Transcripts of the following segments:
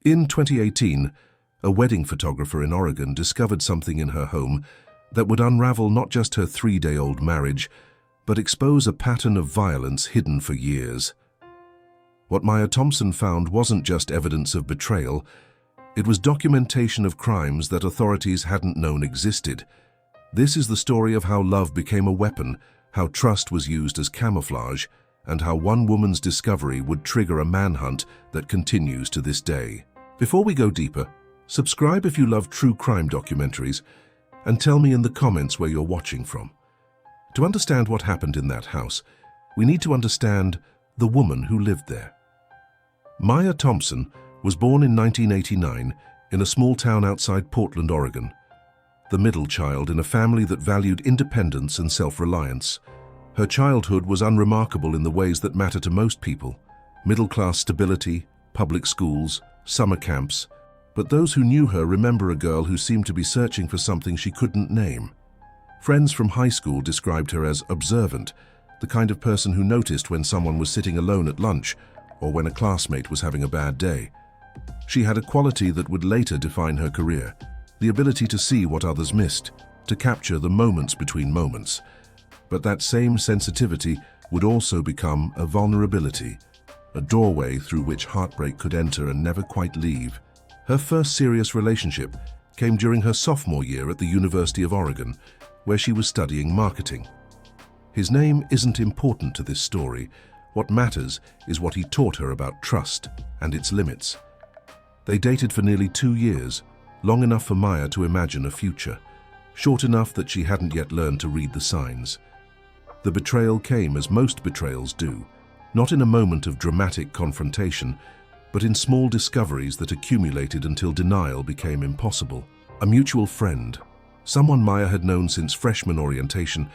In 2018, a wedding photographer in Oregon discovered something in her home that would unravel not just her 3-day-old marriage, but expose a pattern of violence hidden for years. What Maya Thompson found wasn't just evidence of betrayal, it was documentation of crimes that authorities hadn't known existed. This is the story of how love became a weapon, how trust was used as camouflage, and how one woman's discovery would trigger a manhunt that continues to this day. Before we go deeper, subscribe if you love true crime documentaries, and tell me in the comments where you're watching from. To understand what happened in that house, we need to understand the woman who lived there. Maya Thompson was born in 1989 in a small town outside Portland, Oregon. The middle child in a family that valued independence and self-reliance. Her childhood was unremarkable in the ways that matter to most people: middle-class stability, public schools, summer camps. But those who knew her remember a girl who seemed to be searching for something she couldn't name. Friends from high school described her as observant, the kind of person who noticed when someone was sitting alone at lunch or when a classmate was having a bad day. She had a quality that would later define her career: the ability to see what others missed, to capture the moments between moments. But that same sensitivity would also become a vulnerability, a doorway through which heartbreak could enter and never quite leave. Her first serious relationship came during her sophomore year at the University of Oregon, where she was studying marketing. His name isn't important to this story. What matters is what he taught her about trust and its limits. They dated for nearly 2 years, long enough for Maya to imagine a future, short enough that she hadn't yet learned to read the signs. The betrayal came as most betrayals do, not in a moment of dramatic confrontation, but in small discoveries that accumulated until denial became impossible. A mutual friend, someone Maya had known since freshman orientation,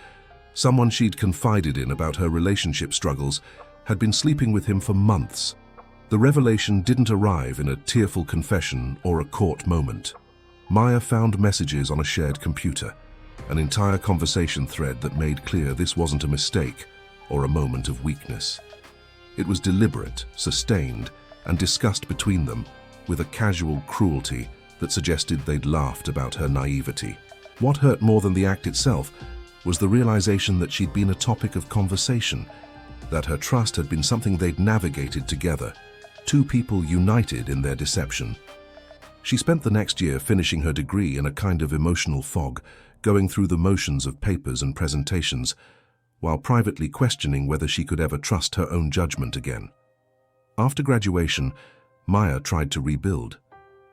someone she'd confided in about her relationship struggles, had been sleeping with him for months. The revelation didn't arrive in a tearful confession or a court moment. Maya found messages on a shared computer, an entire conversation thread that made clear this wasn't a mistake or a moment of weakness. It was deliberate, sustained, and discussed between them with a casual cruelty that suggested they'd laughed about her naivety. What hurt more than the act itself was the realization that she'd been a topic of conversation, that her trust had been something they'd navigated together, two people united in their deception. She spent the next year finishing her degree in a kind of emotional fog, going through the motions of papers and presentations, while privately questioning whether she could ever trust her own judgment again. After graduation, Maya tried to rebuild.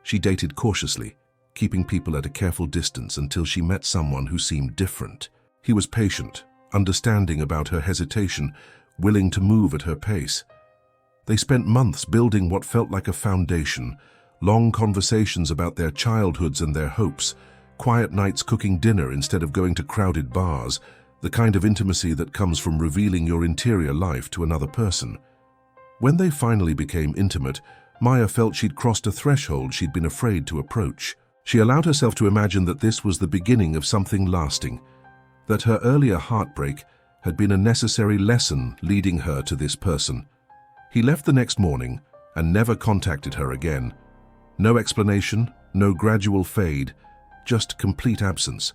She dated cautiously, keeping people at a careful distance until she met someone who seemed different. He was patient, understanding about her hesitation, willing to move at her pace. They spent months building what felt like a foundation, long conversations about their childhoods and their hopes, quiet nights cooking dinner instead of going to crowded bars, the kind of intimacy that comes from revealing your interior life to another person. When they finally became intimate, Maya felt she'd crossed a threshold she'd been afraid to approach. She allowed herself to imagine that this was the beginning of something lasting, that her earlier heartbreak had been a necessary lesson leading her to this person. He left the next morning and never contacted her again. No explanation, no gradual fade, just complete absence.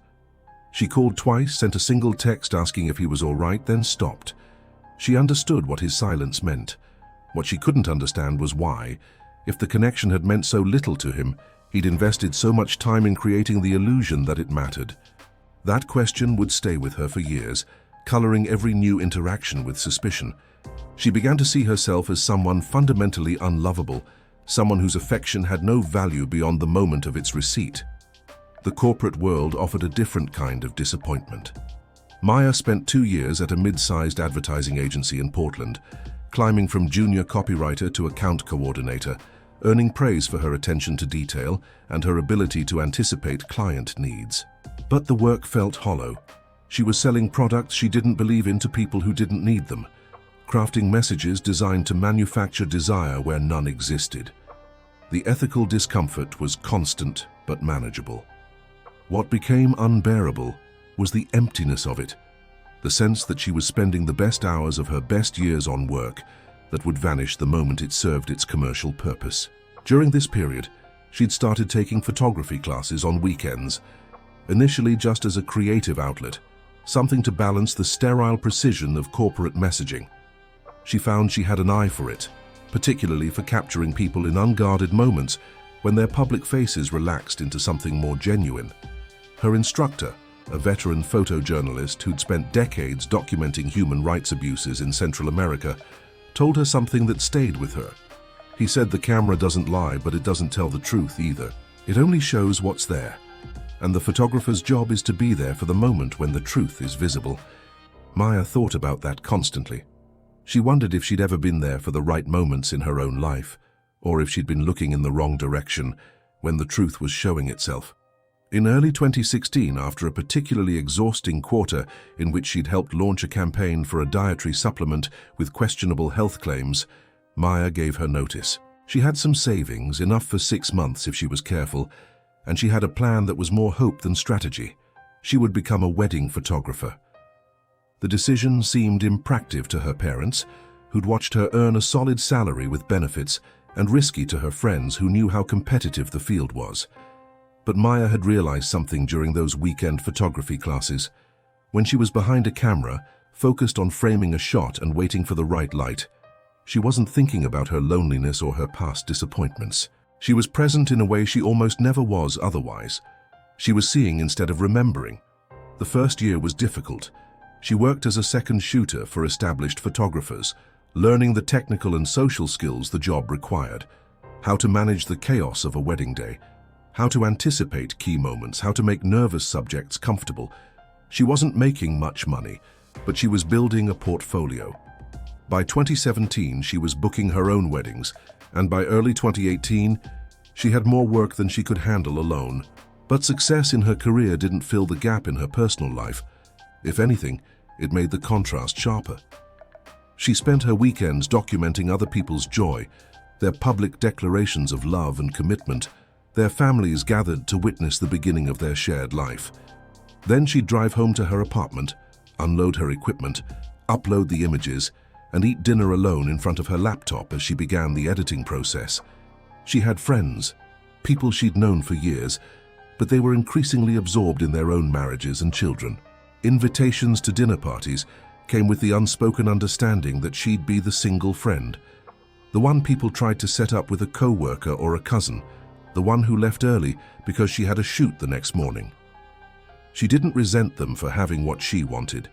She called twice, sent a single text asking if he was all right, then stopped. She understood what his silence meant. What she couldn't understand was why. If the connection had meant so little to him, he'd invested so much time in creating the illusion that it mattered. That question would stay with her for years, coloring every new interaction with suspicion. She began to see herself as someone fundamentally unlovable, someone whose affection had no value beyond the moment of its receipt. The corporate world offered a different kind of disappointment. Maya spent 2 years at a mid-sized advertising agency in Portland, climbing from junior copywriter to account coordinator, earning praise for her attention to detail and her ability to anticipate client needs. But the work felt hollow. She was selling products she didn't believe in to people who didn't need them, crafting messages designed to manufacture desire where none existed. The ethical discomfort was constant but manageable. What became unbearable was the emptiness of it, the sense that she was spending the best hours of her best years on work that would vanish the moment it served its commercial purpose. During this period, she'd started taking photography classes on weekends, initially just as a creative outlet, something to balance the sterile precision of corporate messaging. She found she had an eye for it, particularly for capturing people in unguarded moments when their public faces relaxed into something more genuine. Her instructor, a veteran photojournalist who'd spent decades documenting human rights abuses in Central America, told her something that stayed with her. He said the camera doesn't lie, but it doesn't tell the truth either. It only shows what's there. And the photographer's job is to be there for the moment when the truth is visible. Maya thought about that constantly. She wondered if she'd ever been there for the right moments in her own life, or if she'd been looking in the wrong direction when the truth was showing itself. In early 2016, after a particularly exhausting quarter in which she'd helped launch a campaign for a dietary supplement with questionable health claims, Maya gave her notice. She had some savings, enough for 6 months if she was careful, and she had a plan that was more hope than strategy. She would become a wedding photographer. The decision seemed impractical to her parents, who'd watched her earn a solid salary with benefits, and risky to her friends who knew how competitive the field was. But Maya had realized something during those weekend photography classes. When she was behind a camera, focused on framing a shot and waiting for the right light, she wasn't thinking about her loneliness or her past disappointments. She was present in a way she almost never was otherwise. She was seeing instead of remembering. The first year was difficult. She worked as a second shooter for established photographers, learning the technical and social skills the job required, how to manage the chaos of a wedding day, how to anticipate key moments, how to make nervous subjects comfortable. She wasn't making much money, but she was building a portfolio. By 2017, she was booking her own weddings, and by early 2018, she had more work than she could handle alone. But success in her career didn't fill the gap in her personal life. If anything, it made the contrast sharper. She spent her weekends documenting other people's joy, their public declarations of love and commitment, their families gathered to witness the beginning of their shared life. Then she'd drive home to her apartment, unload her equipment, upload the images, and eat dinner alone in front of her laptop as she began the editing process. She had friends, people she'd known for years, but they were increasingly absorbed in their own marriages and children. Invitations to dinner parties came with the unspoken understanding that she'd be the single friend, the one people tried to set up with a co-worker or a cousin, the one who left early because she had a shoot the next morning. She didn't resent them for having what she wanted.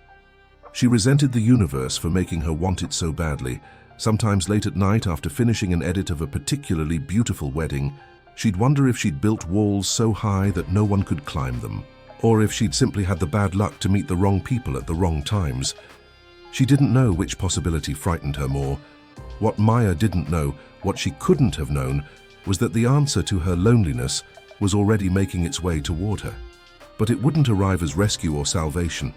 She resented the universe for making her want it so badly. Sometimes late at night, after finishing an edit of a particularly beautiful wedding, she'd wonder if she'd built walls so high that no one could climb them, or if she'd simply had the bad luck to meet the wrong people at the wrong times. She didn't know which possibility frightened her more. What Maya didn't know, what she couldn't have known, was that the answer to her loneliness was already making its way toward her. But it wouldn't arrive as rescue or salvation.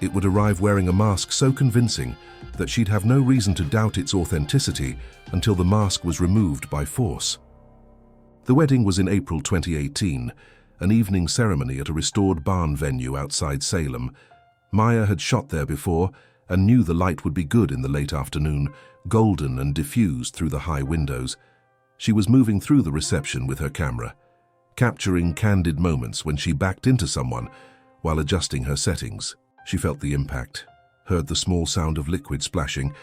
It would arrive wearing a mask so convincing that she'd have no reason to doubt its authenticity until the mask was removed by force. The wedding was in April 2018, an evening ceremony at a restored barn venue outside Salem. Maya had shot there before and knew the light would be good in the late afternoon, golden and diffused through the high windows. She was moving through the reception with her camera, capturing candid moments when she backed into someone while adjusting her settings. She felt the impact, heard the small sound of liquid splashing,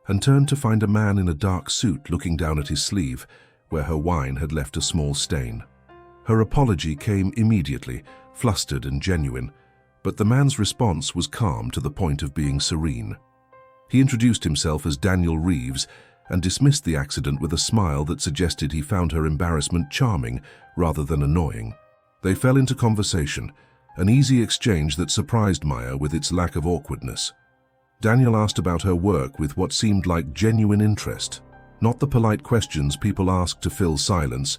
and turned to find a man in a dark suit looking down at his sleeve, where her wine had left a small stain. Her apology came immediately, flustered and genuine, but the man's response was calm to the point of being serene. He introduced himself as Daniel Reeves and dismissed the accident with a smile that suggested he found her embarrassment charming rather than annoying. They fell into conversation, an easy exchange that surprised Maya with its lack of awkwardness. Daniel asked about her work with what seemed like genuine interest, not the polite questions people ask to fill silence,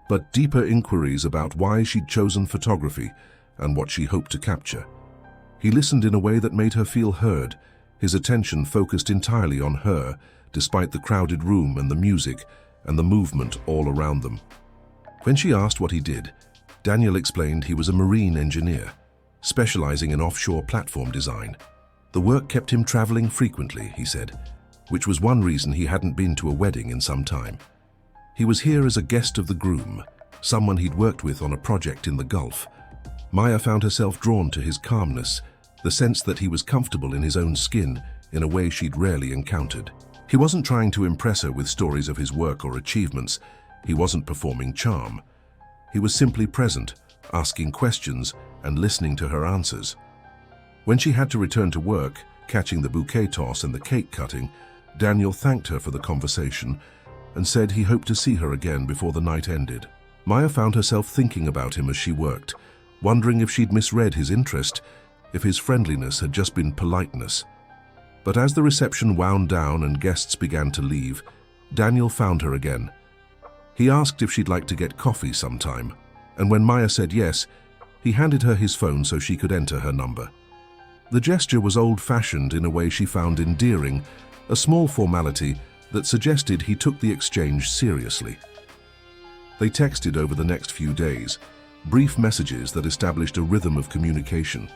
but deeper inquiries about why she'd chosen photography and what she hoped to capture. He listened in a way that made her feel heard, his attention focused entirely on her, despite the crowded room and the music and the movement all around them. When she asked what he did, Daniel explained he was a marine engineer, specializing in offshore platform design. The work kept him traveling frequently, he said, which was one reason he hadn't been to a wedding in some time. He was here as a guest of the groom, someone he'd worked with on a project in the Gulf. Maya found herself drawn to his calmness, the sense that he was comfortable in his own skin in a way she'd rarely encountered. He wasn't trying to impress her with stories of his work or achievements. He wasn't performing charm. He was simply present, asking questions and listening to her answers. When she had to return to work, catching the bouquet toss and the cake cutting, Daniel thanked her for the conversation and said he hoped to see her again before the night ended. Maya found herself thinking about him as she worked, wondering if she'd misread his interest, if his friendliness had just been politeness. But as the reception wound down and guests began to leave, Daniel found her again. He asked if she'd like to get coffee sometime, and when Maya said yes, he handed her his phone so she could enter her number. The gesture was old-fashioned in a way she found endearing, a small formality that suggested he took the exchange seriously. They texted over the next few days, brief messages that established a rhythm of communication.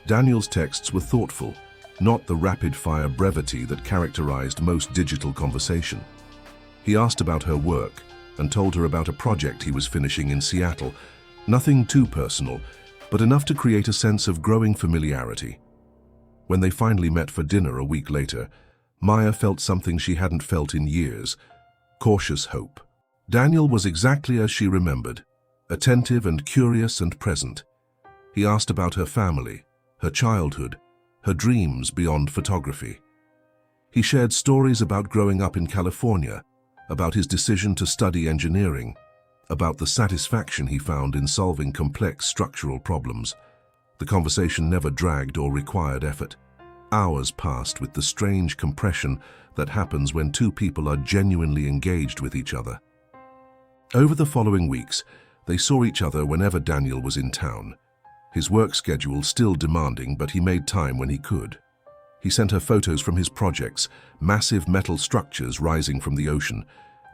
Daniel's texts were thoughtful, not the rapid-fire brevity that characterized most digital conversation. He asked about her work and told her about a project he was finishing in Seattle, nothing too personal, but enough to create a sense of growing familiarity. When they finally met for dinner a week later, Maya felt something she hadn't felt in years: cautious hope. Daniel was exactly as she remembered, attentive and curious and present. He asked about her family, her childhood, her dreams beyond photography. He shared stories about growing up in California, about his decision to study engineering, about the satisfaction he found in solving complex structural problems. The conversation never dragged or required effort. Hours passed with the strange compression that happens when two people are genuinely engaged with each other. Over the following weeks, they saw each other whenever Daniel was in town. His work schedule still demanding, but he made time when he could. He sent her photos from his projects, massive metal structures rising from the ocean,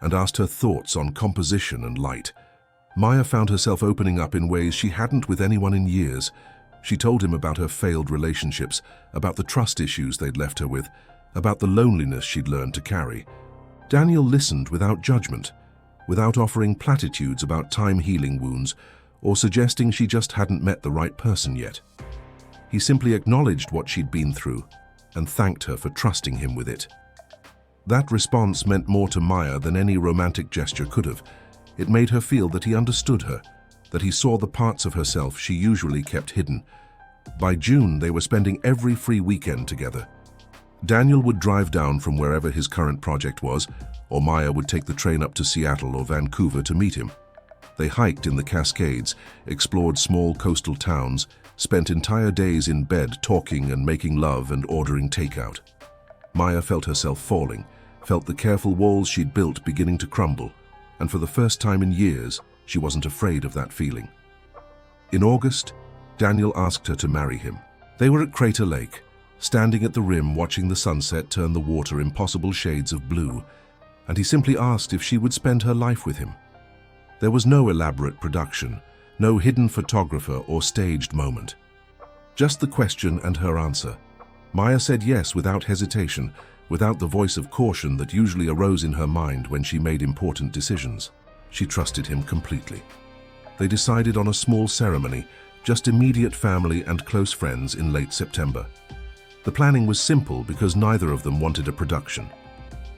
and asked her thoughts on composition and light. Maya found herself opening up in ways she hadn't with anyone in years. She told him about her failed relationships, about the trust issues they'd left her with, about the loneliness she'd learned to carry. Daniel listened without judgment, without offering platitudes about time healing wounds or suggesting she just hadn't met the right person yet. He simply acknowledged what she'd been through and thanked her for trusting him with it. That response meant more to Maya than any romantic gesture could have. It made her feel that he understood her, that he saw the parts of herself she usually kept hidden. By June, they were spending every free weekend together. Daniel would drive down from wherever his current project was, or Maya would take the train up to Seattle or Vancouver to meet him. They hiked in the Cascades, explored small coastal towns, spent entire days in bed talking and making love and ordering takeout. Maya felt herself falling, felt the careful walls she'd built beginning to crumble, and for the first time in years, she wasn't afraid of that feeling. In August, Daniel asked her to marry him. They were at Crater Lake, standing at the rim watching the sunset turn the water impossible shades of blue, and he simply asked if she would spend her life with him. There was no elaborate production, no hidden photographer or staged moment. Just the question and her answer. Maya said yes without hesitation, without the voice of caution that usually arose in her mind when she made important decisions. She trusted him completely. They decided on a small ceremony, just immediate family and close friends in late September. The planning was simple because neither of them wanted a production.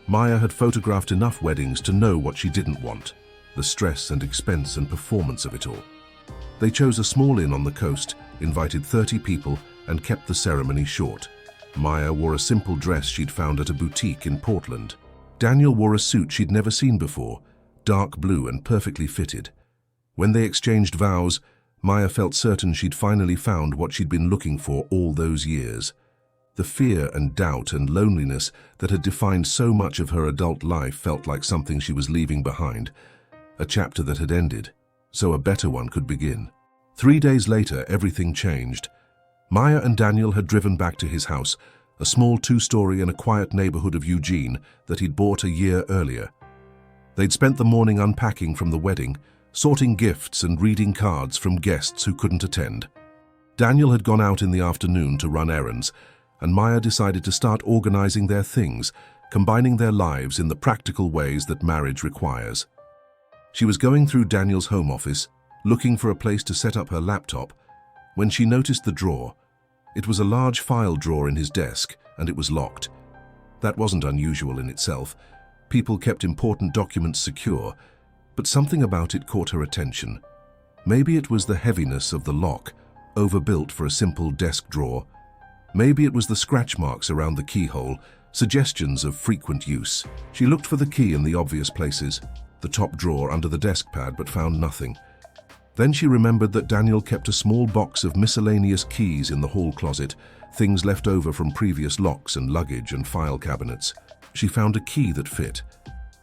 Maya had photographed enough weddings to know what she didn't want, the stress and expense and performance of it all. They chose a small inn on the coast, invited 30 people, and kept the ceremony short. Maya wore a simple dress she'd found at a boutique in Portland. Daniel wore a suit she'd never seen before, dark blue and perfectly fitted. When they exchanged vows, Maya felt certain she'd finally found what she'd been looking for all those years. The fear and doubt and loneliness that had defined so much of her adult life felt like something she was leaving behind, a chapter that had ended, so a better one could begin. 3 days later, everything changed. Maya and Daniel had driven back to his house, a small 2-story in a quiet neighborhood of Eugene that he'd bought a year earlier. They'd spent the morning unpacking from the wedding, sorting gifts and reading cards from guests who couldn't attend. Daniel had gone out in the afternoon to run errands, and Maya decided to start organizing their things, combining their lives in the practical ways that marriage requires. She was going through Daniel's home office, looking for a place to set up her laptop, when she noticed the drawer. It was a large file drawer in his desk, and it was locked. That wasn't unusual in itself. People kept important documents secure, but something about it caught her attention. Maybe it was the heaviness of the lock, overbuilt for a simple desk drawer. Maybe it was the scratch marks around the keyhole, suggestions of frequent use. She looked for the key in the obvious places, the top drawer under the desk pad, but found nothing. Then she remembered that Daniel kept a small box of miscellaneous keys in the hall closet, things left over from previous locks and luggage and file cabinets. She found a key that fit.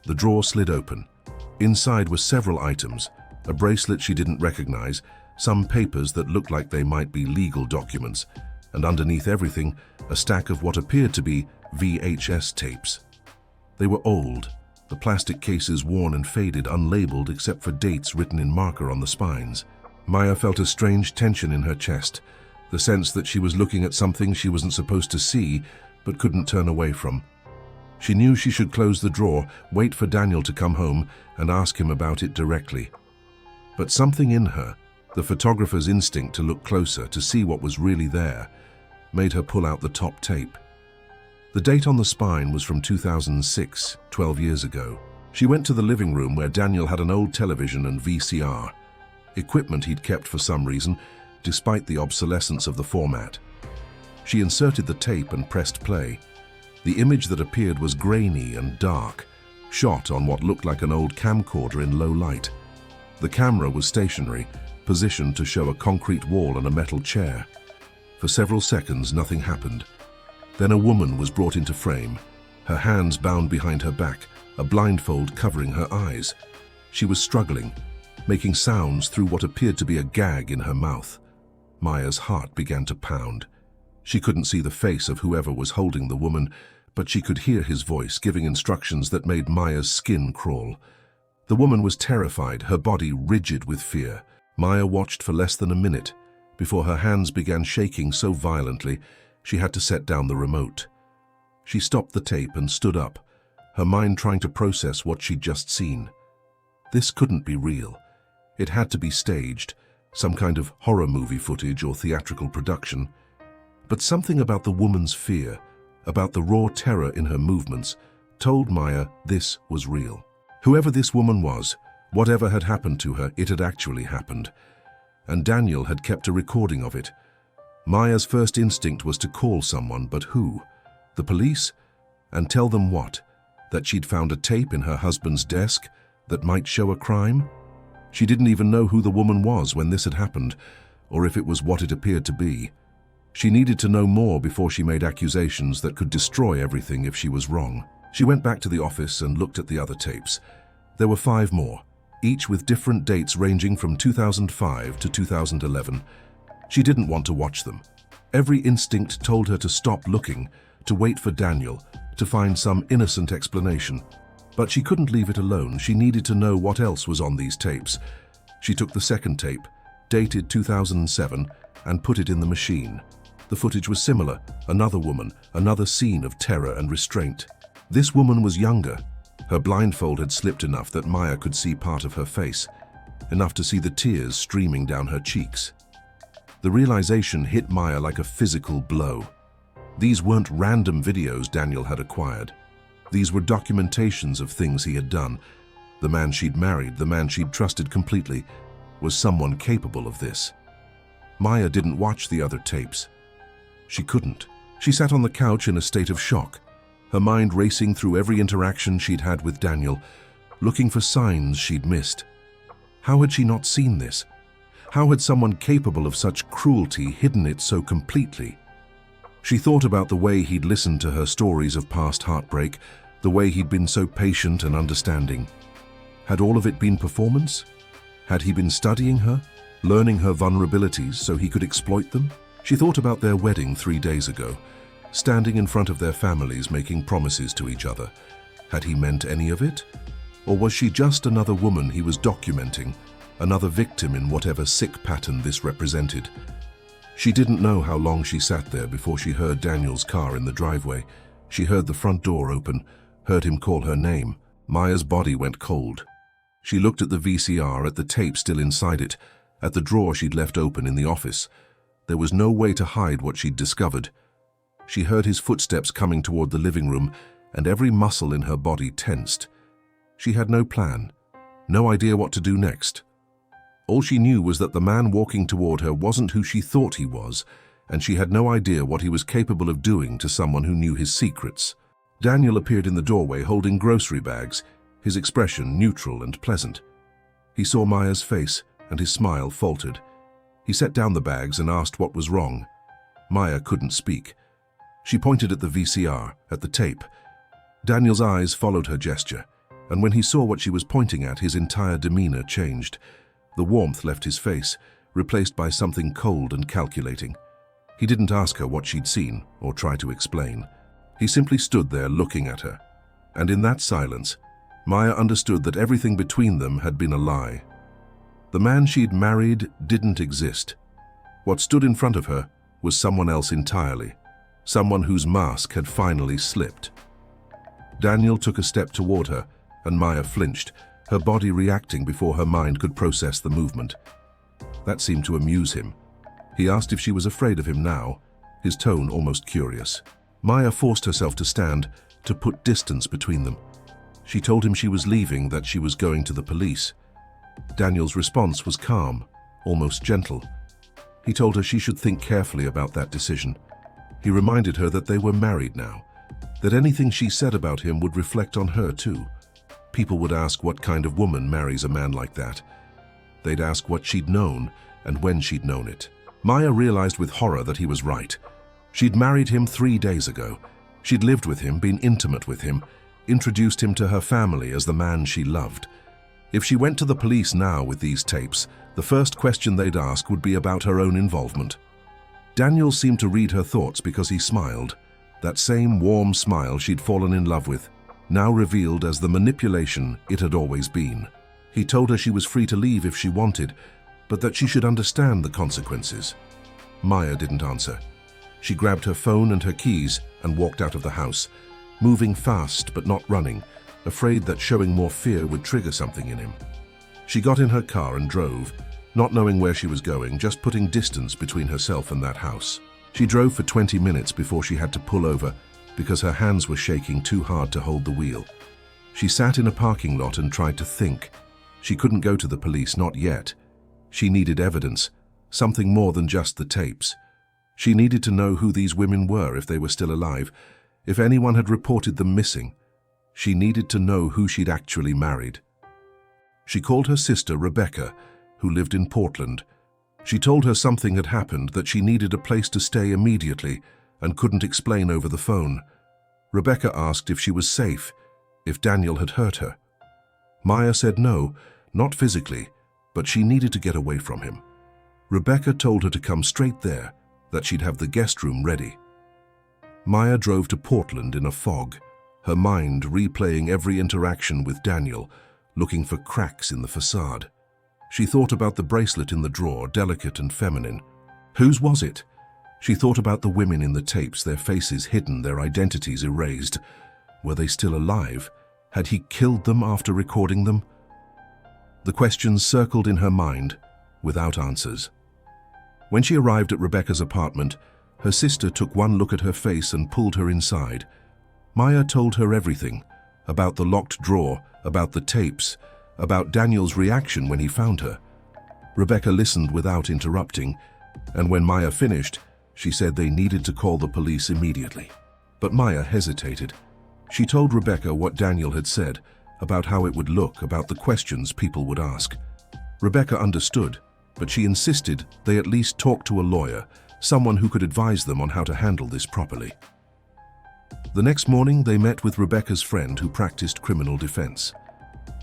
The drawer slid open. Inside were several items, a bracelet she didn't recognize, some papers that looked like they might be legal documents, and underneath everything, a stack of what appeared to be VHS tapes. They were old, the plastic cases worn and faded, unlabeled except for dates written in marker on the spines. Maya felt a strange tension in her chest, the sense that she was looking at something she wasn't supposed to see but couldn't turn away from. She knew she should close the drawer, wait for Daniel to come home, and ask him about it directly. But something in her, the photographer's instinct to look closer, to see what was really there, made her pull out the top tape. The date on the spine was from 2006, 12 years ago. She went to the living room where Daniel had an old television and VCR, equipment he'd kept for some reason, despite the obsolescence of the format. She inserted the tape and pressed play. The image that appeared was grainy and dark, shot on what looked like an old camcorder in low light. The camera was stationary, positioned to show a concrete wall and a metal chair. For several seconds, nothing happened. Then a woman was brought into frame, her hands bound behind her back, a blindfold covering her eyes. She was struggling, making sounds through what appeared to be a gag in her mouth. Maya's heart began to pound. She couldn't see the face of whoever was holding the woman, but she could hear his voice giving instructions that made Maya's skin crawl. The woman was terrified, her body rigid with fear. Maya watched for less than a minute before her hands began shaking so violently she had to set down the remote. She stopped the tape and stood up, her mind trying to process what she'd just seen. This couldn't be real. It had to be staged, some kind of horror movie footage or theatrical production. But something about the woman's fear, about the raw terror in her movements, told Maya this was real. Whoever this woman was, whatever had happened to her, it had actually happened. And Daniel had kept a recording of it. Maya's first instinct was to call someone, but who? The police? And tell them what? That she'd found a tape in her husband's desk that might show a crime? She didn't even know who the woman was when this had happened, or if it was what it appeared to be. She needed to know more before she made accusations that could destroy everything if she was wrong. She went back to the office and looked at the other tapes. There were 5 more, each with different dates ranging from 2005 to 2011. She didn't want to watch them. Every instinct told her to stop looking, to wait for Daniel, to find some innocent explanation. But she couldn't leave it alone. She needed to know what else was on these tapes. She took the second tape, dated 2007, and put it in the machine. The footage was similar, another woman, another scene of terror and restraint. This woman was younger. Her blindfold had slipped enough that Maya could see part of her face, enough to see the tears streaming down her cheeks. The realization hit Maya like a physical blow. These weren't random videos Daniel had acquired. These were documentations of things he had done. The man she'd married, the man she'd trusted completely, was someone capable of this. Maya didn't watch the other tapes. She couldn't. She sat on the couch in a state of shock, her mind racing through every interaction she'd had with Daniel, looking for signs she'd missed. How had she not seen this? How had someone capable of such cruelty hidden it so completely? She thought about the way he'd listened to her stories of past heartbreak, the way he'd been so patient and understanding. Had all of it been performance? Had he been studying her, learning her vulnerabilities so he could exploit them? She thought about their wedding 3 days ago, standing in front of their families making promises to each other. Had he meant any of it? Or was she just another woman he was documenting, another victim in whatever sick pattern this represented? She didn't know how long she sat there before she heard Daniel's car in the driveway. She heard the front door open, heard him call her name. Maya's body went cold. She looked at the VCR, at the tape still inside it, at the drawer she'd left open in the office. There was no way to hide what she'd discovered. She heard his footsteps coming toward the living room, and every muscle in her body tensed. She had no plan, no idea what to do next. All she knew was that the man walking toward her wasn't who she thought he was, and she had no idea what he was capable of doing to someone who knew his secrets. Daniel appeared in the doorway holding grocery bags, his expression neutral and pleasant. He saw Maya's face, and his smile faltered. He set down the bags and asked what was wrong. Maya couldn't speak. She pointed at the VCR, at the tape. Daniel's eyes followed her gesture, and when he saw what she was pointing at, his entire demeanor changed. The warmth left his face, replaced by something cold and calculating. He didn't ask her what she'd seen or try to explain. He simply stood there looking at her. And in that silence, Maya understood that everything between them had been a lie. The man she'd married didn't exist. What stood in front of her was someone else entirely, someone whose mask had finally slipped. Daniel took a step toward her, and Maya flinched, her body reacting before her mind could process the movement. That seemed to amuse him. He asked if she was afraid of him now, his tone almost curious. Maya forced herself to stand, to put distance between them. She told him she was leaving, that she was going to the police. Daniel's response was calm, almost gentle. He told her she should think carefully about that decision. He reminded her that they were married now, that anything she said about him would reflect on her too. People would ask what kind of woman marries a man like that. They'd ask what she'd known and when she'd known it. Maya realized with horror that he was right. She'd married him 3 days ago. She'd lived with him, been intimate with him, introduced him to her family as the man she loved. If she went to the police now with these tapes, the first question they'd ask would be about her own involvement. Daniel seemed to read her thoughts because he smiled. That same warm smile she'd fallen in love with, now revealed as the manipulation it had always been. He told her she was free to leave if she wanted, but that she should understand the consequences. Maya didn't answer. She grabbed her phone and her keys and walked out of the house, moving fast but not running, afraid that showing more fear would trigger something in him. She got in her car and drove, not knowing where she was going, just putting distance between herself and that house. She drove for 20 minutes before she had to pull over because her hands were shaking too hard to hold the wheel. She sat in a parking lot and tried to think. She couldn't go to the police, not yet. She needed evidence, something more than just the tapes. She needed to know who these women were, if they were still alive, if anyone had reported them missing. She needed to know who she'd actually married. She called her sister Rebecca, who lived in Portland. She told her something had happened, that she needed a place to stay immediately and couldn't explain over the phone. Rebecca asked if she was safe, if Daniel had hurt her. Maya said no, not physically, but she needed to get away from him. Rebecca told her to come straight there, that she'd have the guest room ready. Maya drove to Portland in a fog, her mind replaying every interaction with Daniel, looking for cracks in the facade. She thought about the bracelet in the drawer, delicate and feminine. Whose was it? She thought about the women in the tapes, their faces hidden, their identities erased. Were they still alive? Had he killed them after recording them? The questions circled in her mind, without answers. When she arrived at Rebecca's apartment, her sister took one look at her face and pulled her inside. Maya told her everything, about the locked drawer, about the tapes, about Daniel's reaction when he found her. Rebecca listened without interrupting, and when Maya finished, she said they needed to call the police immediately. But Maya hesitated. She told Rebecca what Daniel had said, about how it would look, about the questions people would ask. Rebecca understood, but she insisted they at least talk to a lawyer, someone who could advise them on how to handle this properly. The next morning, they met with Rebecca's friend who practiced criminal defense.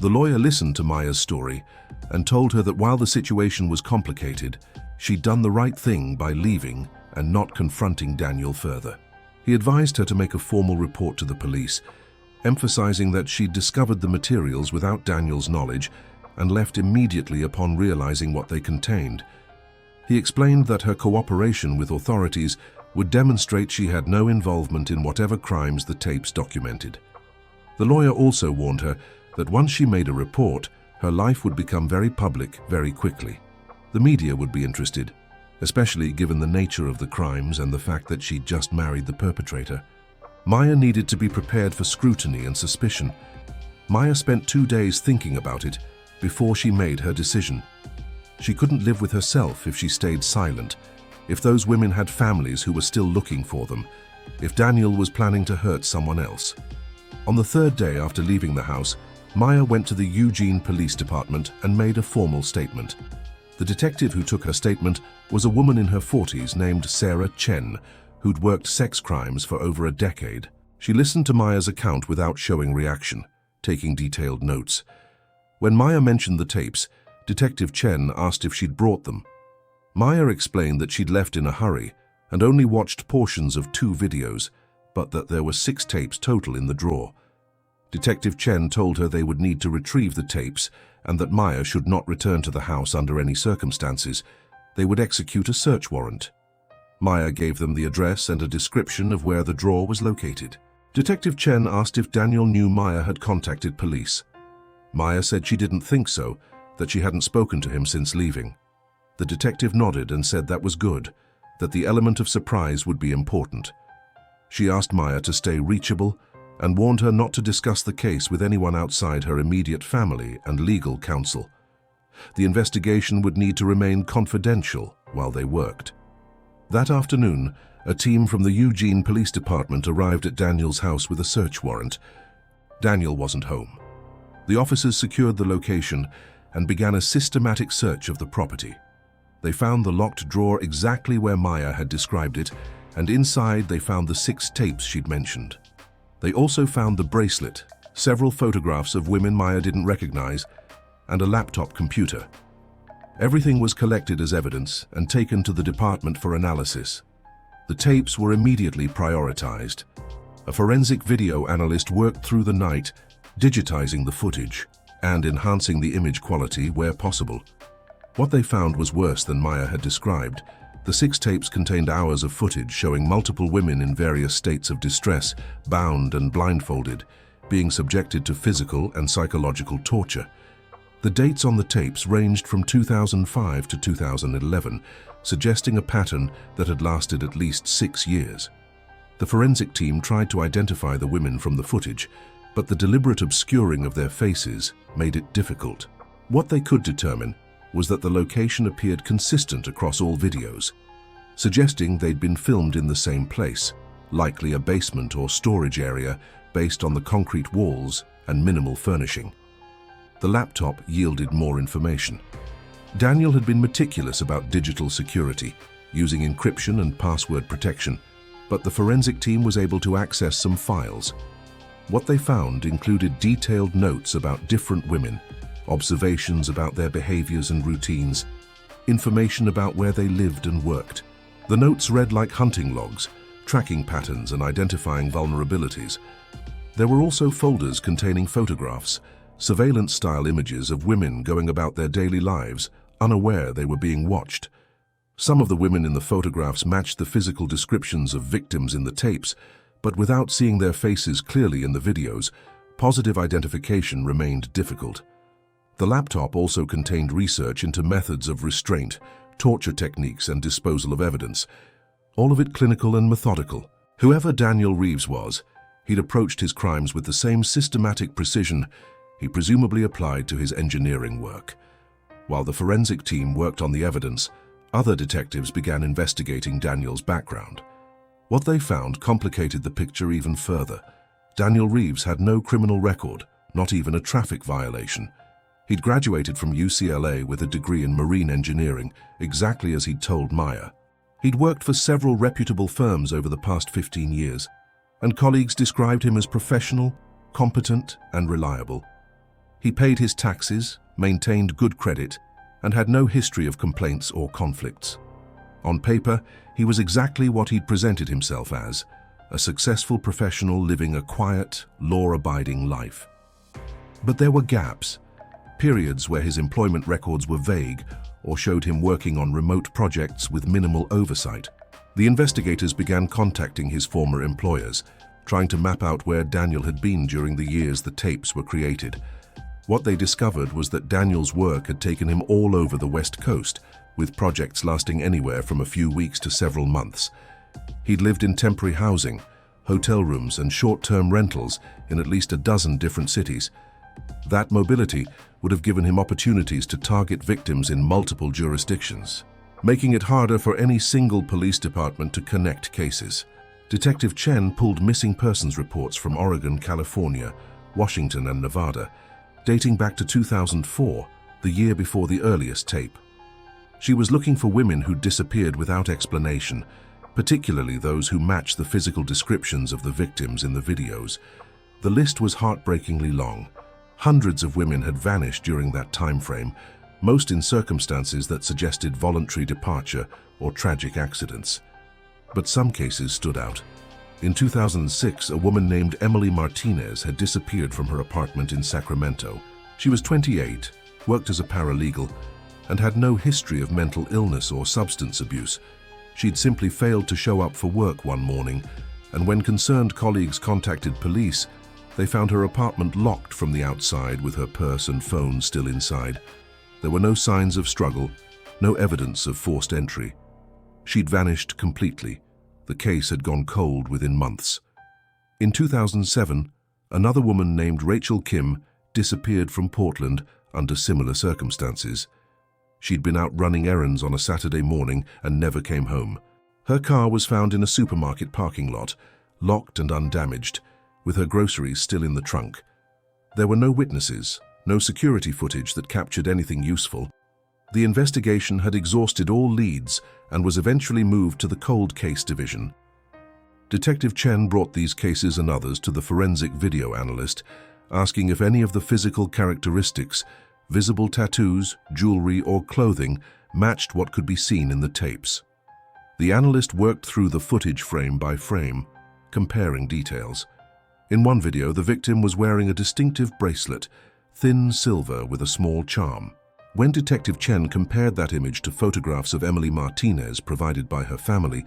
The lawyer listened to Maya's story and told her that while the situation was complicated, she'd done the right thing by leaving and not confronting Daniel further. He advised her to make a formal report to the police, emphasizing that she'd discovered the materials without Daniel's knowledge and left immediately upon realizing what they contained. He explained that her cooperation with authorities would demonstrate she had no involvement in whatever crimes the tapes documented. The lawyer also warned her that once she made a report, Her life would become very public very quickly. The media would be interested, especially given the nature of the crimes and the fact that she'd just married the perpetrator. Maya needed to be prepared for scrutiny and suspicion. Maya spent 2 days thinking about it before she made her decision. She couldn't live with herself if she stayed silent, if those women had families who were still looking for them, if Daniel was planning to hurt someone else. On the 3rd day after leaving the house, Maya went to the Eugene Police Department and made a formal statement. The detective who took her statement was a woman in her 40s named Sarah Chen, who'd worked sex crimes for over a decade. She listened to Maya's account without showing reaction, taking detailed notes. When Maya mentioned the tapes, Detective Chen asked if she'd brought them. Maya explained that she'd left in a hurry and only watched portions of 2 videos, but that there were 6 tapes total in the drawer. Detective Chen told her they would need to retrieve the tapes and that Maya should not return to the house under any circumstances. They would execute a search warrant. Maya gave them the address and a description of where the drawer was located. Detective Chen asked if Daniel knew Maya had contacted police. Maya said she didn't think so, that she hadn't spoken to him since leaving. The detective nodded and said that was good, that the element of surprise would be important. She asked Maya to stay reachable and warned her not to discuss the case with anyone outside her immediate family and legal counsel. The investigation would need to remain confidential while they worked. That afternoon, a team from the Eugene Police Department arrived at Daniel's house with a search warrant. Daniel wasn't home. The officers secured the location and began a systematic search of the property. They found the locked drawer exactly where Maya had described it, and inside they found the 6 tapes she'd mentioned. They also found the bracelet, several photographs of women Maya didn't recognize, and a laptop computer. Everything was collected as evidence and taken to the department for analysis. The tapes were immediately prioritized. A forensic video analyst worked through the night, digitizing the footage and enhancing the image quality where possible. What they found was worse than Maya had described. The 6 tapes contained hours of footage showing multiple women in various states of distress, bound and blindfolded, being subjected to physical and psychological torture. The dates on the tapes ranged from 2005 to 2011, suggesting a pattern that had lasted at least 6 years. The forensic team tried to identify the women from the footage, but the deliberate obscuring of their faces made it difficult. What they could determine was that the location appeared consistent across all videos, suggesting they'd been filmed in the same place, likely a basement or storage area based on the concrete walls and minimal furnishing. The laptop yielded more information. Daniel had been meticulous about digital security, using encryption and password protection, but the forensic team was able to access some files. What they found included detailed notes about different women, observations about their behaviors and routines, information about where they lived and worked. The notes read like hunting logs, tracking patterns and identifying vulnerabilities. There were also folders containing photographs, surveillance-style images of women going about their daily lives, unaware they were being watched. Some of the women in the photographs matched the physical descriptions of victims in the tapes, but without seeing their faces clearly in the videos, positive identification remained difficult. The laptop also contained research into methods of restraint, torture techniques, and disposal of evidence, all of it clinical and methodical. Whoever Daniel Reeves was, he'd approached his crimes with the same systematic precision he presumably applied to his engineering work. While the forensic team worked on the evidence, other detectives began investigating Daniel's background. What they found complicated the picture even further. Daniel Reeves had no criminal record, not even a traffic violation. He'd graduated from UCLA with a degree in marine engineering, exactly as he'd told Maya. He'd worked for several reputable firms over the past 15 years, and colleagues described him as professional, competent, and reliable. He paid his taxes, maintained good credit, and had no history of complaints or conflicts. On paper, he was exactly what he'd presented himself as, a successful professional living a quiet, law-abiding life. But there were gaps, periods where his employment records were vague or showed him working on remote projects with minimal oversight. The investigators began contacting his former employers, trying to map out where Daniel had been during the years the tapes were created. What they discovered was that Daniel's work had taken him all over the West Coast, with projects lasting anywhere from a few weeks to several months. He'd lived in temporary housing, hotel rooms, and short-term rentals in at least a dozen different cities. That mobility would have given him opportunities to target victims in multiple jurisdictions, making it harder for any single police department to connect cases. Detective Chen pulled missing persons reports from Oregon, California, Washington, and Nevada, dating back to 2004, the year before the earliest tape. She was looking for women who disappeared without explanation, particularly those who matched the physical descriptions of the victims in the videos. The list was heartbreakingly long. Hundreds of women had vanished during that time frame, most in circumstances that suggested voluntary departure or tragic accidents. But some cases stood out. In 2006, a woman named Emily Martinez had disappeared from her apartment in Sacramento. She was 28, worked as a paralegal, and had no history of mental illness or substance abuse. She'd simply failed to show up for work one morning, and when concerned colleagues contacted police, they found her apartment locked from the outside with her purse and phone still inside. There were no signs of struggle, no evidence of forced entry. She'd vanished completely. The case had gone cold within months. In 2007, another woman named Rachel Kim disappeared from Portland under similar circumstances. She'd been out running errands on a Saturday morning and never came home. Her car was found in a supermarket parking lot, locked and undamaged, with her groceries still in the trunk. There were no witnesses, no security footage that captured anything useful. The investigation had exhausted all leads and was eventually moved to the Cold Case Division. Detective Chen brought these cases and others to the forensic video analyst, asking if any of the physical characteristics, visible tattoos, jewelry, or clothing matched what could be seen in the tapes. The analyst worked through the footage frame by frame, comparing details. In one video, the victim was wearing a distinctive bracelet, thin silver with a small charm. When Detective Chen compared that image to photographs of Emily Martinez provided by her family,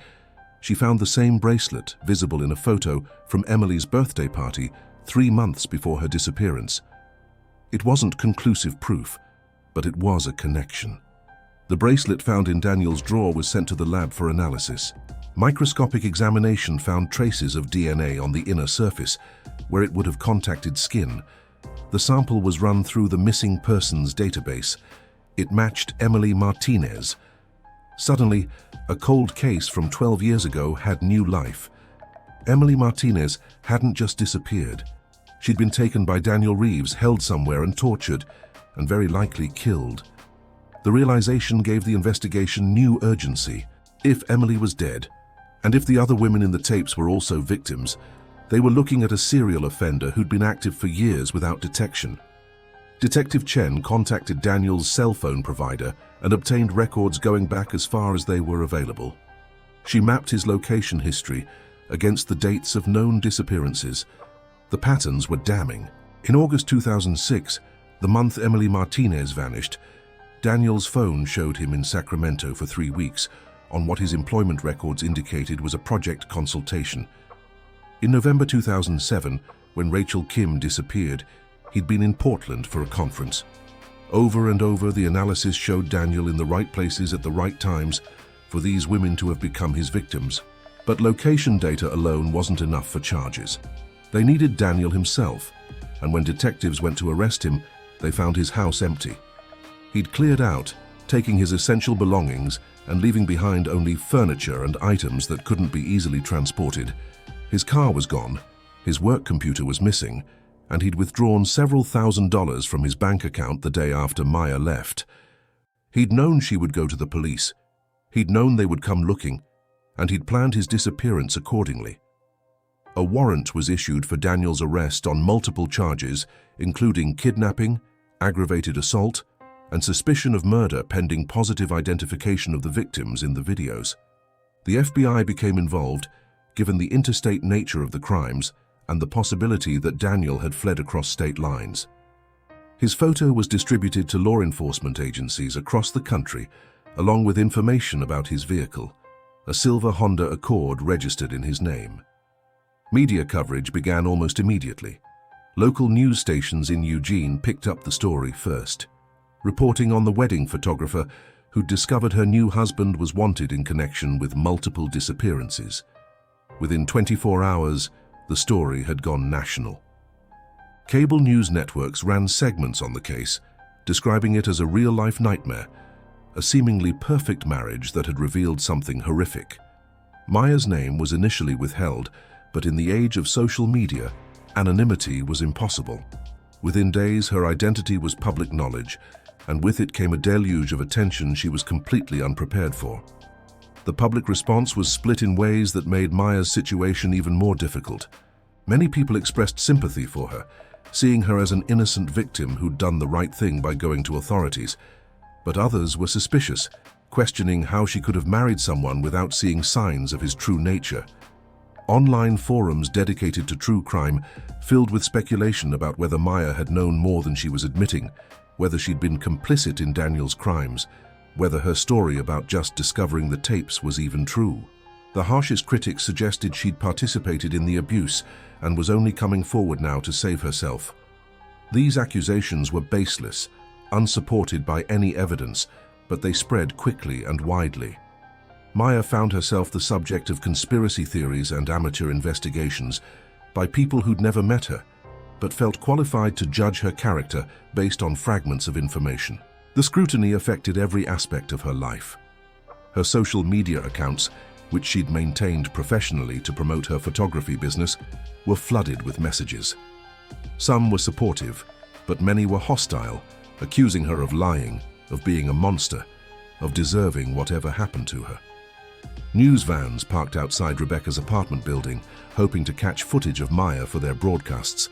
she found the same bracelet visible in a photo from Emily's birthday party 3 months before her disappearance. It wasn't conclusive proof, but it was a connection. The bracelet found in Daniel's drawer was sent to the lab for analysis. Microscopic examination found traces of DNA on the inner surface, where it would have contacted skin. The sample was run through the missing persons database. It matched Emily Martinez. Suddenly, a cold case from 12 years ago had new life. Emily Martinez hadn't just disappeared. She'd been taken by Daniel Reeves, held somewhere and tortured, and very likely killed. The realization gave the investigation new urgency. If Emily was dead, and if the other women in the tapes were also victims, they were looking at a serial offender who'd been active for years without detection. Detective Chen contacted Daniel's cell phone provider and obtained records going back as far as they were available. She mapped his location history against the dates of known disappearances. The patterns were damning. In August 2006, the month Emily Martinez vanished, Daniel's phone showed him in Sacramento for 3 weeks on what his employment records indicated was a project consultation. In November 2007, when Rachel Kim disappeared, he'd been in Portland for a conference. Over and over, the analysis showed Daniel in the right places at the right times for these women to have become his victims. But location data alone wasn't enough for charges. They needed Daniel himself, and when detectives went to arrest him, they found his house empty. He'd cleared out, taking his essential belongings and leaving behind only furniture and items that couldn't be easily transported. His car was gone, his work computer was missing, and he'd withdrawn several $1,000s from his bank account the day after Maya left. He'd known she would go to the police. He'd known they would come looking, and he'd planned his disappearance accordingly. A warrant was issued for Daniel's arrest on multiple charges, including kidnapping, aggravated assault, and suspicion of murder pending positive identification of the victims in the videos. The FBI became involved, given the interstate nature of the crimes and the possibility that Daniel had fled across state lines. His photo was distributed to law enforcement agencies across the country, along with information about his vehicle, a silver Honda Accord registered in his name. Media coverage began almost immediately. Local news stations in Eugene picked up the story first, reporting on the wedding photographer who'd discovered her new husband was wanted in connection with multiple disappearances. Within 24 hours, the story had gone national. Cable news networks ran segments on the case, describing it as a real-life nightmare, a seemingly perfect marriage that had revealed something horrific. Maya's name was initially withheld, but in the age of social media, anonymity was impossible. Within days, her identity was public knowledge, and with it came a deluge of attention she was completely unprepared for. The public response was split in ways that made Maya's situation even more difficult. Many people expressed sympathy for her, seeing her as an innocent victim who'd done the right thing by going to authorities. But others were suspicious, questioning how she could have married someone without seeing signs of his true nature. Online forums dedicated to true crime filled with speculation about whether Maya had known more than she was admitting, whether she'd been complicit in Daniel's crimes, whether her story about just discovering the tapes was even true. The harshest critics suggested she'd participated in the abuse and was only coming forward now to save herself. These accusations were baseless, unsupported by any evidence, but they spread quickly and widely. Maya found herself the subject of conspiracy theories and amateur investigations by people who'd never met her, but felt qualified to judge her character based on fragments of information. The scrutiny affected every aspect of her life. Her social media accounts, which she'd maintained professionally to promote her photography business, were flooded with messages. Some were supportive, but many were hostile, accusing her of lying, of being a monster, of deserving whatever happened to her. News vans parked outside Rebecca's apartment building, hoping to catch footage of Maya for their broadcasts.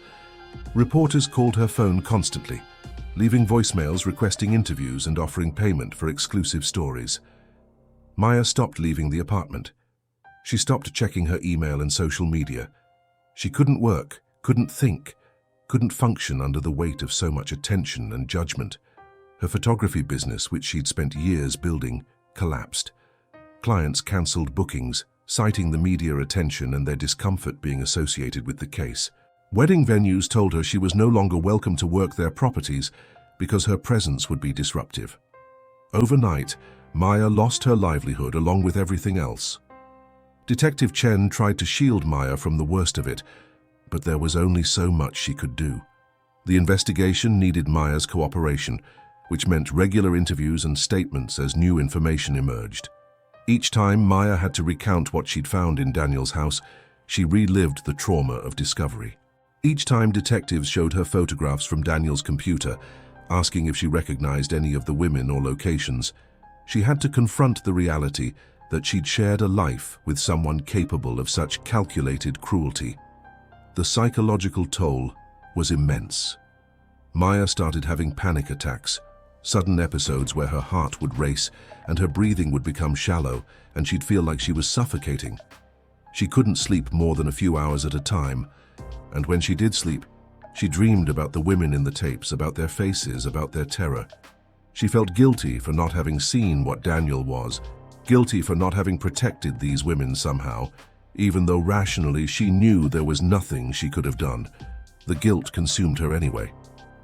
Reporters called her phone constantly, leaving voicemails requesting interviews and offering payment for exclusive stories. Maya stopped leaving the apartment. She stopped checking her email and social media. She couldn't work, couldn't think, couldn't function under the weight of so much attention and judgment. Her photography business, which she'd spent years building, collapsed. Clients cancelled bookings, citing the media attention and their discomfort being associated with the case. Wedding venues told her she was no longer welcome to work their properties because her presence would be disruptive. Overnight, Maya lost her livelihood along with everything else. Detective Chen tried to shield Maya from the worst of it, but there was only so much she could do. The investigation needed Maya's cooperation, which meant regular interviews and statements as new information emerged. Each time Maya had to recount what she'd found in Daniel's house, she relived the trauma of discovery. Each time detectives showed her photographs from Daniel's computer, asking if she recognized any of the women or locations, she had to confront the reality that she'd shared a life with someone capable of such calculated cruelty. The psychological toll was immense. Maya started having panic attacks, sudden episodes where her heart would race and her breathing would become shallow and she'd feel like she was suffocating. She couldn't sleep more than a few hours at a time, and when she did sleep, she dreamed about the women in the tapes, about their faces, about their terror. She felt guilty for not having seen what Daniel was, guilty for not having protected these women somehow, even though rationally she knew there was nothing she could have done. The guilt consumed her anyway.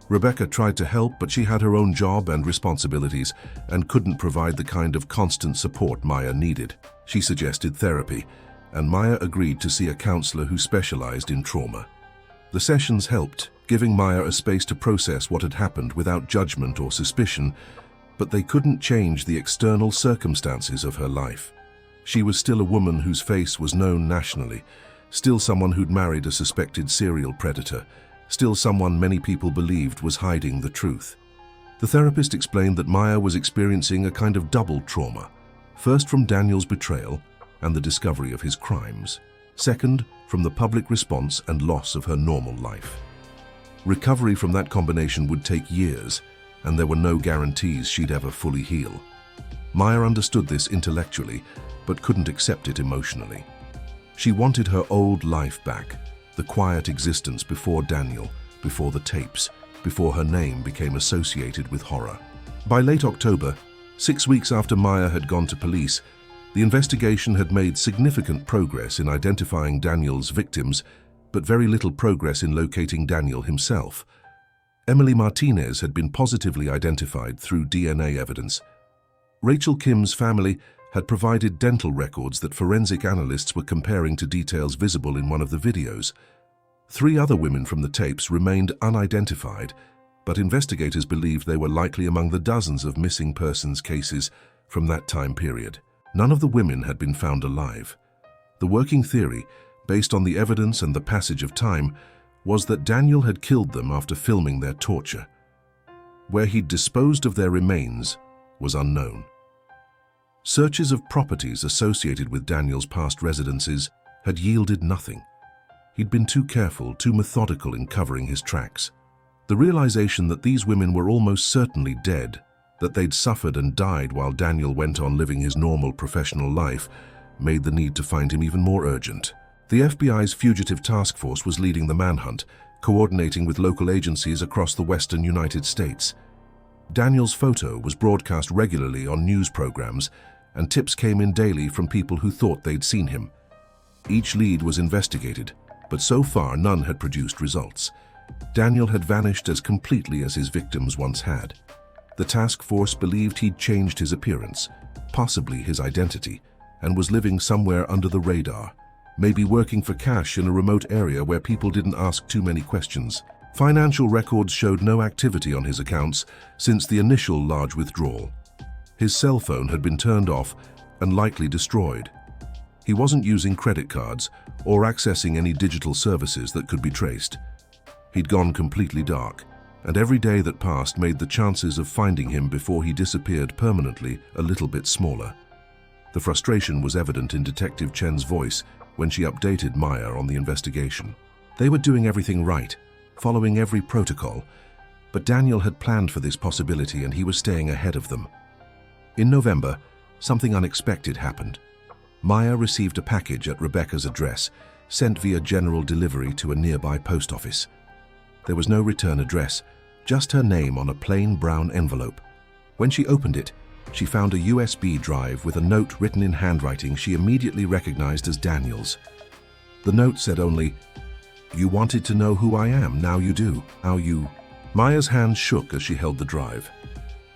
Rebecca tried to help, but she had her own job and responsibilities and couldn't provide the kind of constant support Maya needed. She suggested therapy, and Maya agreed to see a counselor who specialized in trauma. The sessions helped, giving Maya a space to process what had happened without judgment or suspicion, but they couldn't change the external circumstances of her life. She was still a woman whose face was known nationally, still someone who'd married a suspected serial predator, still someone many people believed was hiding the truth. The therapist explained that Maya was experiencing a kind of double trauma, first from Daniel's betrayal and the discovery of his crimes, second from the public response and loss of her normal life. Recovery from that combination would take years, and there were no guarantees she'd ever fully heal. Maya understood this intellectually, but couldn't accept it emotionally. She wanted her old life back, the quiet existence before Daniel, before the tapes, before her name became associated with horror. By late October, 6 weeks after Maya had gone to police, the investigation had made significant progress in identifying Daniel's victims, but very little progress in locating Daniel himself. Emily Martinez had been positively identified through DNA evidence. Rachel Kim's family had provided dental records that forensic analysts were comparing to details visible in one of the videos. 3 other women from the tapes remained unidentified, but investigators believed they were likely among the dozens of missing persons cases from that time period. None of the women had been found alive. The working theory, based on the evidence and the passage of time, was that Daniel had killed them after filming their torture. Where he'd disposed of their remains was unknown. Searches of properties associated with Daniel's past residences had yielded nothing. He'd been too careful, too methodical in covering his tracks. The realization that these women were almost certainly dead, that they'd suffered and died while Daniel went on living his normal professional life, made the need to find him even more urgent. The FBI's Fugitive Task Force was leading the manhunt, coordinating with local agencies across the western United States. Daniel's photo was broadcast regularly on news programs, and tips came in daily from people who thought they'd seen him. Each lead was investigated, but so far none had produced results. Daniel had vanished as completely as his victims once had. The task force believed he'd changed his appearance, possibly his identity, and was living somewhere under the radar, maybe working for cash in a remote area where people didn't ask too many questions. Financial records showed no activity on his accounts since the initial large withdrawal. His cell phone had been turned off and likely destroyed. He wasn't using credit cards or accessing any digital services that could be traced. He'd gone completely dark, and every day that passed made the chances of finding him before he disappeared permanently a little bit smaller. The frustration was evident in Detective Chen's voice when she updated Maya on the investigation. They were doing everything right, following every protocol, but Daniel had planned for this possibility and he was staying ahead of them. In November, something unexpected happened. Maya received a package at Rebecca's address, sent via general delivery to a nearby post office. There was no return address, just her name on a plain brown envelope. When she opened it, she found a USB drive with a note written in handwriting she immediately recognized as Daniel's. The note said only, "You wanted to know who I am, now you do. How you..." Maya's hands shook as she held the drive.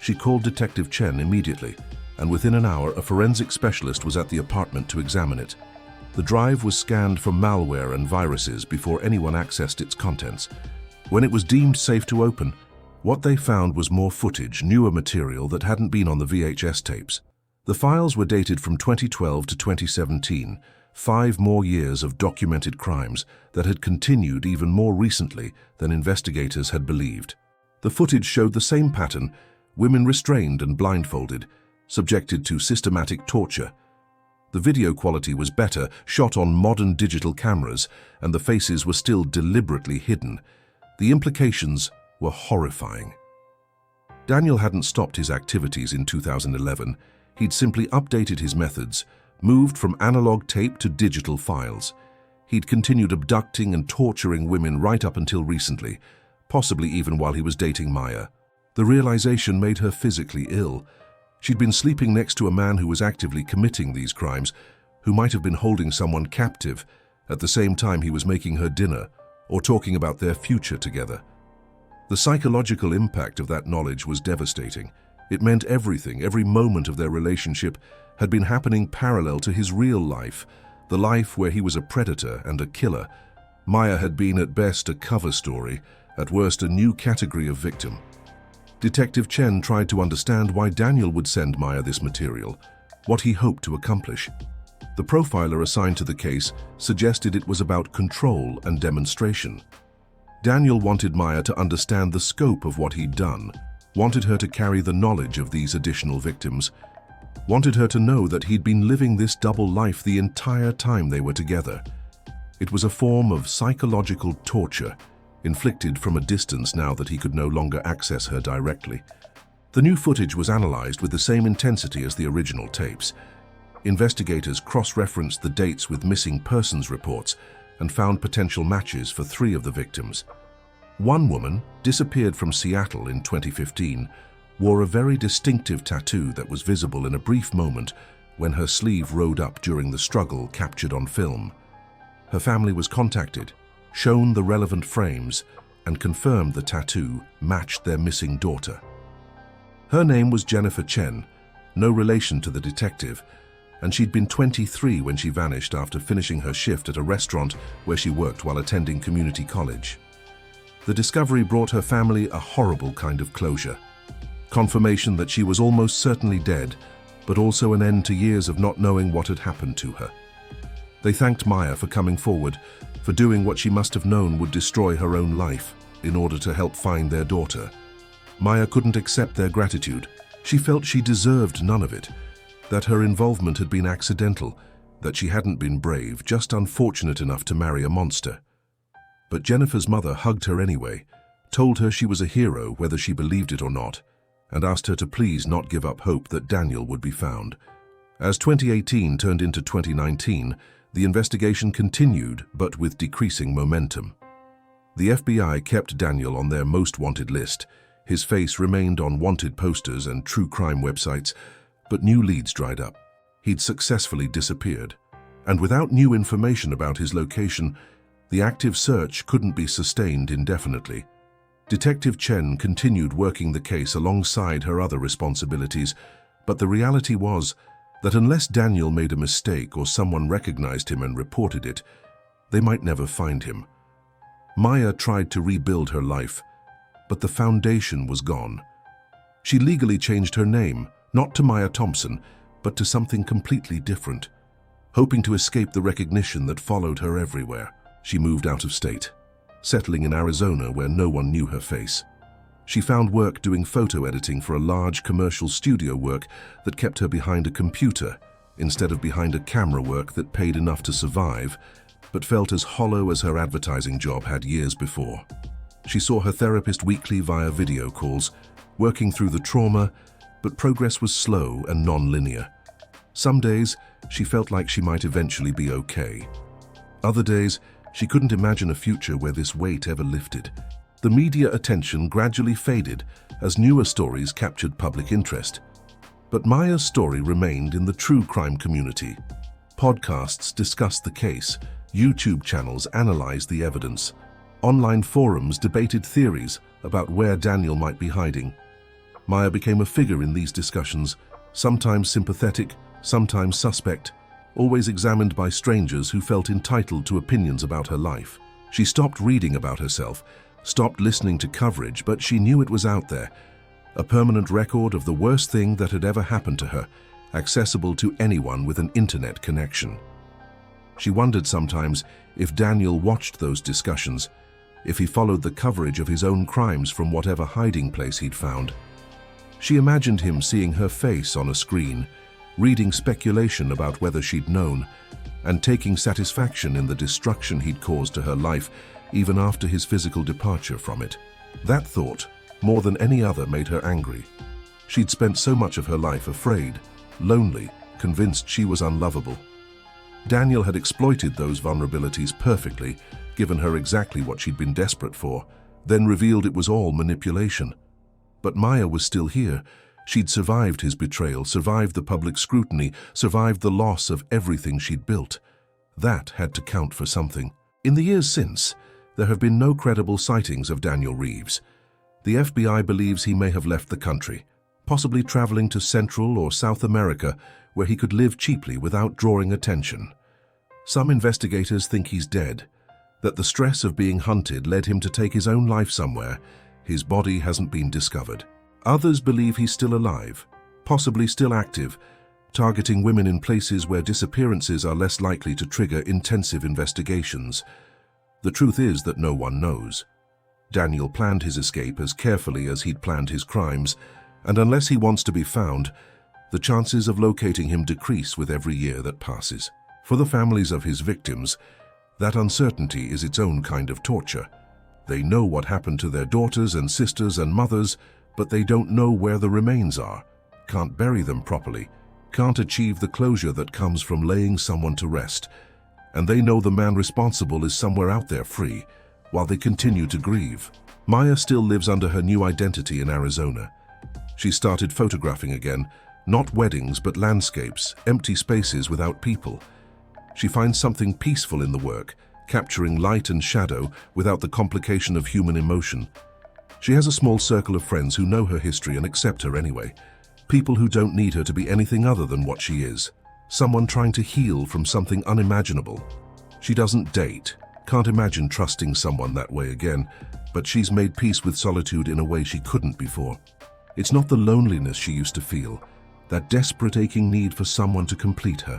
She called Detective Chen immediately, and within an hour a forensic specialist was at the apartment to examine it. The drive was scanned for malware and viruses before anyone accessed its contents. When it was deemed safe to open, what they found was more footage, newer material that hadn't been on the VHS tapes. The files were dated from 2012 to 2017, 5 more years of documented crimes that had continued even more recently than investigators had believed. The footage showed the same pattern: women restrained and blindfolded, subjected to systematic torture. The video quality was better, shot on modern digital cameras, and the faces were still deliberately hidden. The implications were horrifying. Daniel hadn't stopped his activities in 2011. He'd simply updated his methods, moved from analog tape to digital files. He'd continued abducting and torturing women right up until recently, possibly even while he was dating Maya. The realization made her physically ill. She'd been sleeping next to a man who was actively committing these crimes, who might have been holding someone captive at the same time he was making her dinner or talking about their future together. The psychological impact of that knowledge was devastating. It meant everything, every moment of their relationship had been happening parallel to his real life, the life where he was a predator and a killer. Maya had been at best a cover story, at worst a new category of victim. Detective Chen tried to understand why Daniel would send Maya this material, what he hoped to accomplish. The profiler assigned to the case suggested it was about control and demonstration. Daniel wanted Maya to understand the scope of what he'd done, wanted her to carry the knowledge of these additional victims, wanted her to know that he'd been living this double life the entire time they were together. It was a form of psychological torture, inflicted from a distance now that he could no longer access her directly. The new footage was analyzed with the same intensity as the original tapes. Investigators cross-referenced the dates with missing persons reports and found potential matches for 3 of the victims. One woman, disappeared from Seattle in 2015, wore a very distinctive tattoo that was visible in a brief moment when her sleeve rode up during the struggle captured on film. Her family was contacted, shown the relevant frames, and confirmed the tattoo matched their missing daughter. Her name was Jennifer Chen, no relation to the detective, and she'd been 23 when she vanished after finishing her shift at a restaurant where she worked while attending community college. The discovery brought her family a horrible kind of closure. Confirmation that she was almost certainly dead, but also an end to years of not knowing what had happened to her. They thanked Maya for coming forward, for doing what she must have known would destroy her own life in order to help find their daughter. Maya couldn't accept their gratitude. She felt she deserved none of it, that her involvement had been accidental, that she hadn't been brave, just unfortunate enough to marry a monster. But Jennifer's mother hugged her anyway, told her she was a hero whether she believed it or not, and asked her to please not give up hope that Daniel would be found. As 2018 turned into 2019, the investigation continued, but with decreasing momentum. The FBI kept Daniel on their most wanted list. His face remained on wanted posters and true crime websites, but new leads dried up. He'd successfully disappeared, and without new information about his location, the active search couldn't be sustained indefinitely. Detective Chen continued working the case alongside her other responsibilities, but the reality was that unless Daniel made a mistake or someone recognized him and reported it, they might never find him. Maya tried to rebuild her life, but the foundation was gone. She legally changed her name, not to Maya Thompson, but to something completely different. Hoping to escape the recognition that followed her everywhere, she moved out of state, settling in Arizona where no one knew her face. She found work doing photo editing for a large commercial studio work that kept her behind a computer instead of behind a camera work that paid enough to survive, but felt as hollow as her advertising job had years before. She saw her therapist weekly via video calls, working through the trauma, but progress was slow and non-linear. Some days, she felt like she might eventually be okay. Other days, she couldn't imagine a future where this weight ever lifted. The media attention gradually faded as newer stories captured public interest. But Maya's story remained in the true crime community. Podcasts discussed the case, YouTube channels analyzed the evidence, online forums debated theories about where Daniel might be hiding. Maya became a figure in these discussions, sometimes sympathetic, sometimes suspect, always examined by strangers who felt entitled to opinions about her life. She stopped reading about herself, stopped listening to coverage, but she knew it was out there, a permanent record of the worst thing that had ever happened to her, accessible to anyone with an internet connection. She wondered sometimes if Daniel watched those discussions, if he followed the coverage of his own crimes from whatever hiding place he'd found. She imagined him seeing her face on a screen, reading speculation about whether she'd known, and taking satisfaction in the destruction he'd caused to her life even after his physical departure from it. That thought, more than any other, made her angry. She'd spent so much of her life afraid, lonely, convinced she was unlovable. Daniel had exploited those vulnerabilities perfectly, given her exactly what she'd been desperate for, then revealed it was all manipulation. But Maya was still here. She'd survived his betrayal, survived the public scrutiny, survived the loss of everything she'd built. That had to count for something. In the years since, there have been no credible sightings of Daniel Reeves. The FBI believes he may have left the country, possibly traveling to Central or South America, where he could live cheaply without drawing attention. Some investigators think he's dead, that the stress of being hunted led him to take his own life somewhere. His body hasn't been discovered. Others believe he's still alive, possibly still active, targeting women in places where disappearances are less likely to trigger intensive investigations. The truth is that no one knows. Daniel planned his escape as carefully as he'd planned his crimes, and unless he wants to be found, the chances of locating him decrease with every year that passes. For the families of his victims, that uncertainty is its own kind of torture. They know what happened to their daughters and sisters and mothers, but they don't know where the remains are, can't bury them properly, can't achieve the closure that comes from laying someone to rest. And they know the man responsible is somewhere out there free, while they continue to grieve. Maya still lives under her new identity in Arizona. She started photographing again, not weddings but landscapes, empty spaces without people. She finds something peaceful in the work, capturing light and shadow without the complication of human emotion. She has a small circle of friends who know her history and accept her anyway. People who don't need her to be anything other than what she is. Someone trying to heal from something unimaginable. She doesn't date, can't imagine trusting someone that way again, but she's made peace with solitude in a way she couldn't before. It's not the loneliness she used to feel, that desperate aching need for someone to complete her.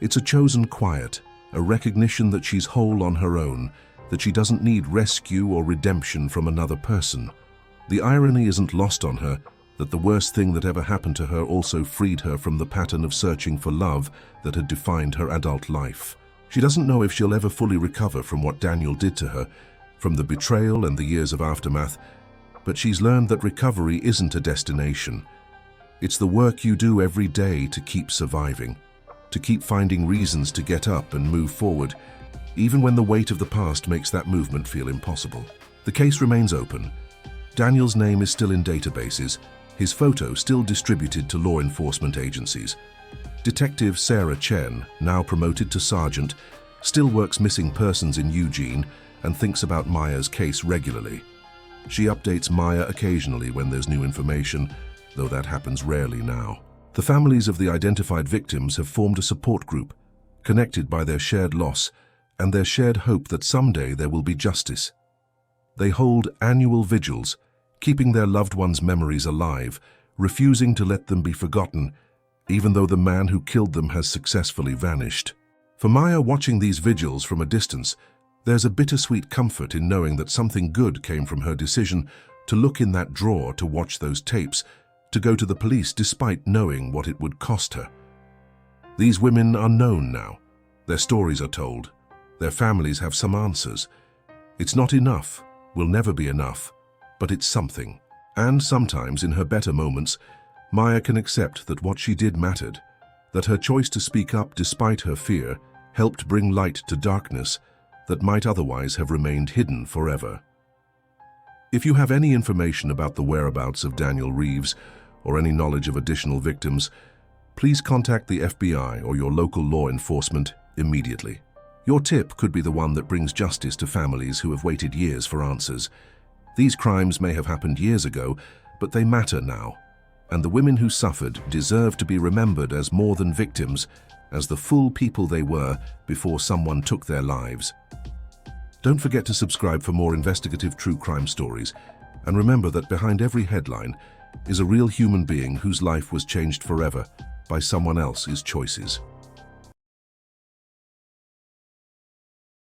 It's a chosen quiet, a recognition that she's whole on her own, that she doesn't need rescue or redemption from another person. The irony isn't lost on her that the worst thing that ever happened to her also freed her from the pattern of searching for love that had defined her adult life. She doesn't know if she'll ever fully recover from what Daniel did to her, from the betrayal and the years of aftermath, but she's learned that recovery isn't a destination. It's the work you do every day to keep surviving, to keep finding reasons to get up and move forward, even when the weight of the past makes that movement feel impossible. The case remains open. Daniel's name is still in databases, his photo still distributed to law enforcement agencies. Detective Sarah Chen, now promoted to sergeant, still works missing persons in Eugene and thinks about Maya's case regularly. She updates Maya occasionally when there's new information, though that happens rarely now. The families of the identified victims have formed a support group, connected by their shared loss and their shared hope that someday there will be justice. They hold annual vigils, keeping their loved ones' memories alive, refusing to let them be forgotten, even though the man who killed them has successfully vanished. For Maya, watching these vigils from a distance, there's a bittersweet comfort in knowing that something good came from her decision to look in that drawer to watch those tapes, to go to the police despite knowing what it would cost her. These women are known now. Their stories are told. Their families have some answers. It's not enough, will never be enough, but it's something. And sometimes, in her better moments, Maya can accept that what she did mattered, that her choice to speak up despite her fear helped bring light to darkness that might otherwise have remained hidden forever. If you have any information about the whereabouts of Daniel Reeves or any knowledge of additional victims, please contact the FBI or your local law enforcement immediately. Your tip could be the one that brings justice to families who have waited years for answers. These crimes may have happened years ago, but they matter now, and the women who suffered deserve to be remembered as more than victims, as the full people they were before someone took their lives. Don't forget to subscribe for more investigative true crime stories, and remember that behind every headline is a real human being whose life was changed forever by someone else's choices.